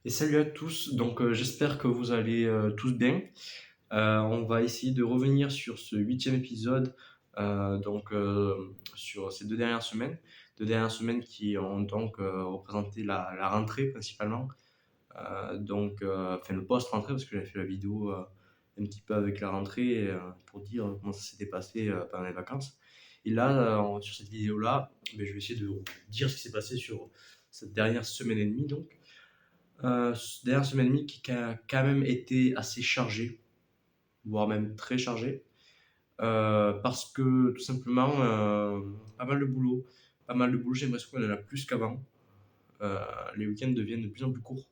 Et salut à tous, j'espère que vous allez tous bien. On va essayer de revenir sur ce huitième épisode, sur ces deux dernières semaines qui ont représenté la rentrée principalement, enfin le post-rentrée parce que j'avais fait la vidéo un petit peu avec la rentrée pour dire comment ça s'était passé pendant les vacances. Et là, sur cette vidéo-là, je vais essayer de dire ce qui s'est passé sur cette dernière semaine et demie dernière semaine et demie qui a quand même été assez chargée, voire même très chargée, parce que tout simplement, pas mal de boulot. Pas mal de boulot, j'ai l'impression qu'on en a plus qu'avant. Les week-ends deviennent de plus en plus courts.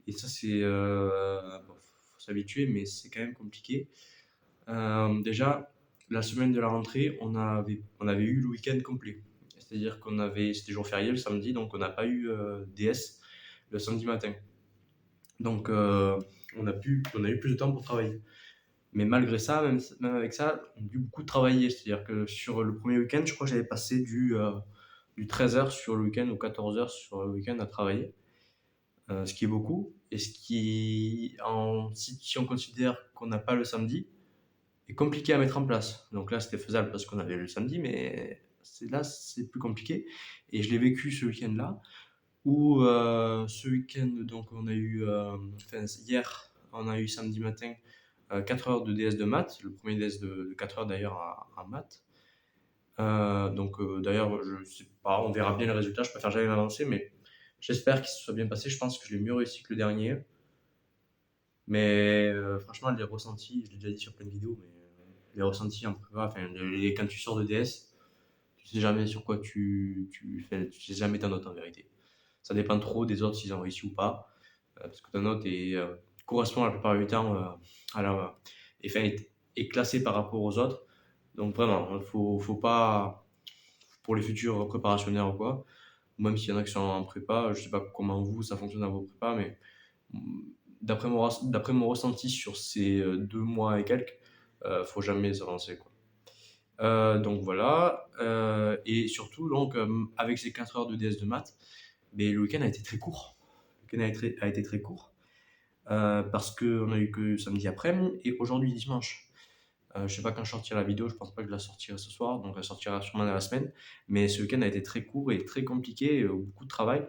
Et ça, faut s'habituer, mais c'est quand même compliqué. Déjà, la semaine de la rentrée, on avait eu le week-end complet. C'est-à-dire c'était jour férié le samedi, donc on n'a pas eu DS le samedi matin. Donc, on a eu plus de temps pour travailler. Mais malgré ça, même avec ça, on a dû beaucoup travailler. C'est-à-dire que sur le premier week-end, je crois que j'avais passé du 13h sur le week-end ou 14h sur le week-end à travailler, ce qui est beaucoup. Et si on considère qu'on n'a pas le samedi, est compliqué à mettre en place. Donc là, c'était faisable parce qu'on avait le samedi, mais là, c'est plus compliqué. Et je l'ai vécu ce week-end-là où ce week-end, donc hier, on a eu samedi matin 4 heures de DS de maths, le premier DS de 4 heures d'ailleurs en maths. D'ailleurs, je sais pas, on verra bien les résultats, je préfère jamais m'avancer, mais j'espère qu'il se soit bien passé. Je pense que je l'ai mieux réussi que le dernier. Mais franchement, les ressentis, je l'ai déjà dit sur plein de vidéos, mais les ressentis en prépa, quand tu sors de DS, tu sais jamais sur quoi tu sais jamais ta note en vérité. Ça dépend trop des autres s'ils ont réussi ou pas, parce que ta note correspond la plupart du temps à la, et, enfin, est classée par rapport aux autres. Donc vraiment, faut pas, pour les futurs préparationnaires ou quoi, ou même s'il y en a qui sont en prépa, je sais pas comment ça fonctionne dans vos prépas, mais d'après mon ressenti sur ces 2 mois et quelques, faut jamais se lancer, quoi. Donc voilà, et surtout avec ces 4 heures de DS de maths, mais le week-end a été très court. Le week-end a été très court parce qu'on a eu que samedi après-midi et aujourd'hui dimanche. Je sais pas quand je sortirai la vidéo, je pense pas que je la sortirai ce soir, donc elle sortira sûrement dans la semaine. Mais ce week-end a été très court et très compliqué, beaucoup de travail.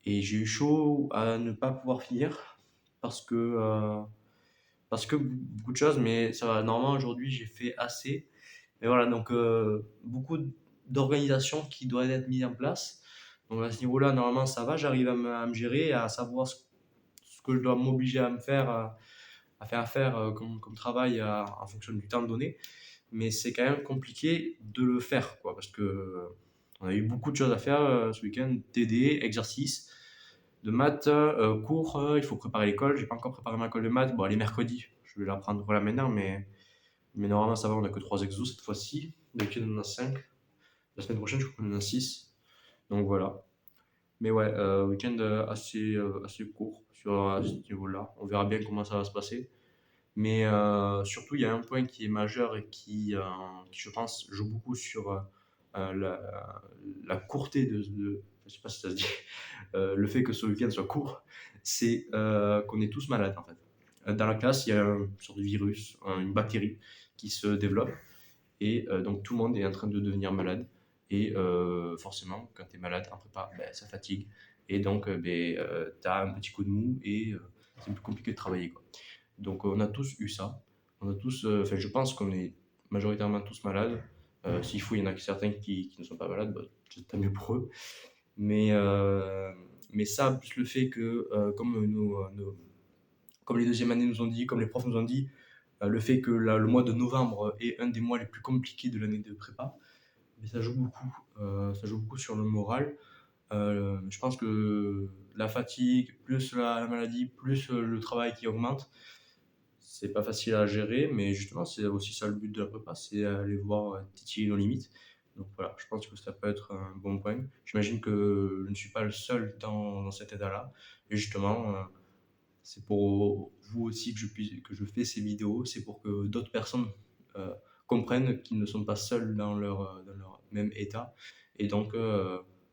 Et j'ai eu chaud à ne pas pouvoir finir parce que, euh, parce que beaucoup de choses, mais ça va. Normalement, aujourd'hui, j'ai fait assez. Mais voilà, beaucoup d'organisation qui doit être mise en place. Donc à ce niveau-là, normalement, ça va. J'arrive à me gérer, à savoir ce que je dois m'obliger à me faire, à faire comme travail en fonction du temps donné. Mais c'est quand même compliqué de le faire, quoi, parce que on a eu beaucoup de choses à faire ce week-end, TD, exercices, de maths, cours, il faut préparer l'école. J'ai pas encore préparé ma colle de maths. Bon, elle est mercredi, je vais la prendre là maintenant, mais normalement ça va, on a que 3 exos cette fois-ci. D'habitude on en a 5. La semaine prochaine, je crois qu'on en a 6. Donc voilà. Mais ouais, week-end assez court à ce niveau-là. On verra bien comment ça va se passer. Mais surtout, il y a un point qui est majeur et qui, je pense, joue beaucoup sur la courteté je sais pas si ça se dit, le fait que ce week-end soit court, c'est qu'on est tous malades en fait. Dans la classe, il y a une sorte de virus, une bactérie qui se développe et donc tout le monde est en train de devenir malade. Et forcément, quand tu es malade en prépa, ça fatigue. Et donc, tu as un petit coup de mou et c'est plus compliqué de travailler, quoi. Donc on a tous eu ça. On a tous, je pense qu'on est majoritairement tous malades. S'il faut, il y en a certains qui ne sont pas malades, c'est tant mieux pour eux. Mais, euh, mais ça, plus le fait que, comme les deuxièmes années nous ont dit, comme les profs nous ont dit, le fait que le mois de novembre est un des mois les plus compliqués de l'année de prépa, mais ça joue beaucoup. Ça joue beaucoup sur le moral. Je pense que la fatigue, plus la maladie, plus le travail qui augmente, c'est pas facile à gérer, mais justement, c'est aussi ça le but de la prépa, c'est aller voir titiller nos limites. Donc voilà, je pense que ça peut être un bon point. J'imagine que je ne suis pas le seul dans cet état-là. Et justement, c'est pour vous aussi que je fais ces vidéos, c'est pour que d'autres personnes euh, comprennent qu'ils ne sont pas seuls dans leur même état. Et donc,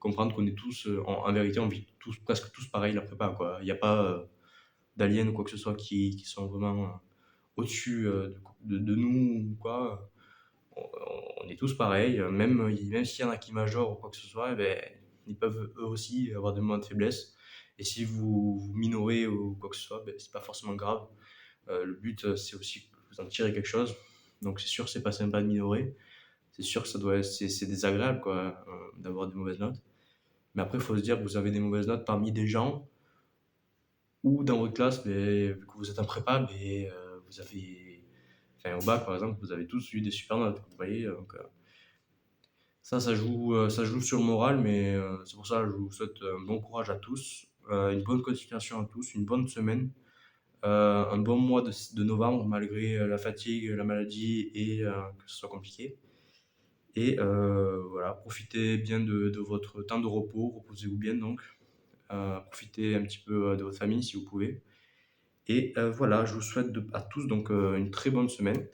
comprendre qu'on est tous, en vérité, on vit tous, presque tous pareil la prépa, quoi. Il n'y a pas d'aliens ou quoi que ce soit qui sont vraiment au-dessus de nous ou quoi. On est tous pareils, même s'il y en a qui majorent ou quoi que ce soit, eh ben, ils peuvent eux aussi avoir des moments de faiblesse. Et si vous minorez ou quoi que ce soit, ben, c'est pas forcément grave. Le but, c'est aussi que vous en tirez quelque chose. Donc c'est sûr, c'est pas sympa de minorer. C'est sûr que c'est désagréable quoi, d'avoir des mauvaises notes. Mais après, il faut se dire que vous avez des mauvaises notes parmi des gens ou dans votre classe, mais, vu que vous êtes en prépa, mais, vous avez, enfin au bac par exemple, vous avez tous eu des super notes. Vous voyez, donc ça joue sur le moral, mais c'est pour ça que je vous souhaite un bon courage à tous, une bonne continuation à tous, une bonne semaine, un bon mois de novembre malgré la fatigue, la maladie et que ce soit compliqué. Et voilà, profitez bien de votre temps de repos, reposez-vous bien donc. Profitez un petit peu de votre famille si vous pouvez. Et voilà, je vous souhaite à tous donc une très bonne semaine.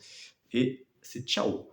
Et c'est ciao!